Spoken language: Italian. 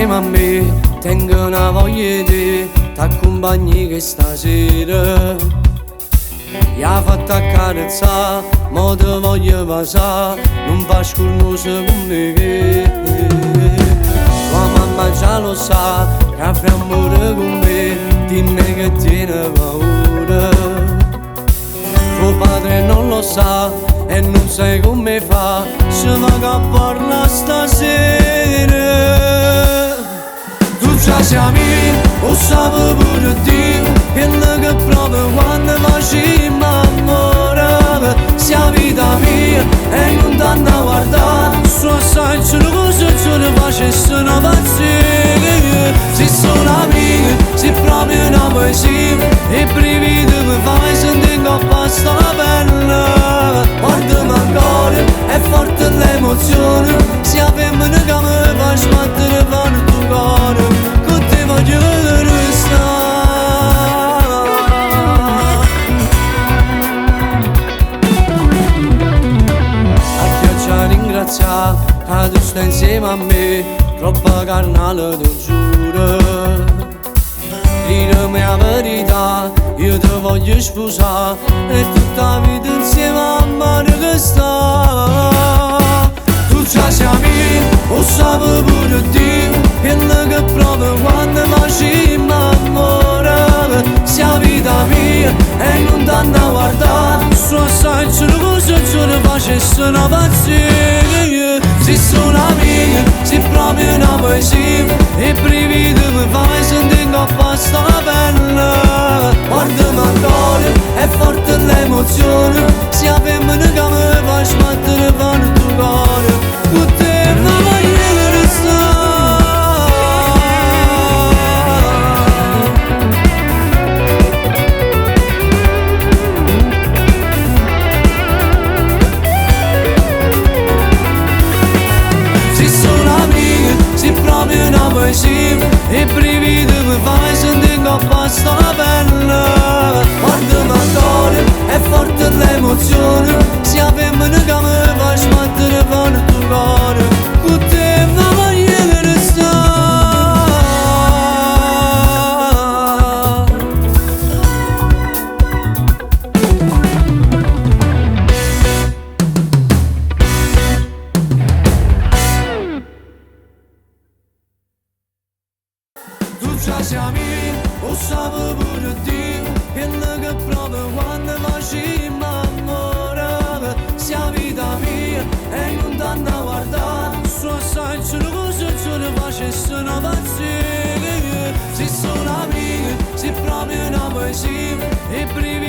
insieme a me, tengo una voglia di t'accompagni che stasera. Mi ha fatto accarezzare, mo te voglio passare, non fa scornoso con me. Tua mamma già lo sa, che avrà amore con me, dimmi che tiene paura. Tuo padre non lo sa e non sai come fa, se va a parla stasera. Tu già sei lo sapevo pure Dio, quello che proprio quando facciamo amore. Sia vita mia e non t'hanno a guardare, su assai c'è una cosa che ne facessero pazzire. Se sono amiche, se proprio una poesia, e brividi mi fai sentire che basta la pelle. Guardami ancora, è forte l'emozione, sia femmina che mi fa sbattere per il tuo cuore, con te voglio restare. Che tu stai insieme a me, troppa carnale ti giuro. Ditemi la verità, io ti voglio sposare, e tutta la vita insieme a me che sta. Tu già sei mia, lo sapevo pure Dio, quello che proprio quando facciamo amore. Sia vita mia e non t'hanno a guardare, su assai c'è una cosa che ne facessero pazzire. Se sono amiche, se proprio una poesia, e brividi mi fai sentire che basta la pelle. Guardami ancora, è forte l'emozione, sia femmina che mi fa sbattere per il tuo cuore, con te mi voglio restare. Proprio una poesia, e brividi mi fai sentire che basta la pelle. Guardami ancora, è forte l'emozione, sia femmina che mi fa sbattere per il tuo cuore, con te mi voglio restare. Tu già sei mia, lo sapevo pure Dio, quello che proprio quando facciamo amore. Sia vita mia e non t'hanno a guardare, su assai c'è una cosa che ne facessero pazzire. Se sono amiche, se proprio una poesia, e brivi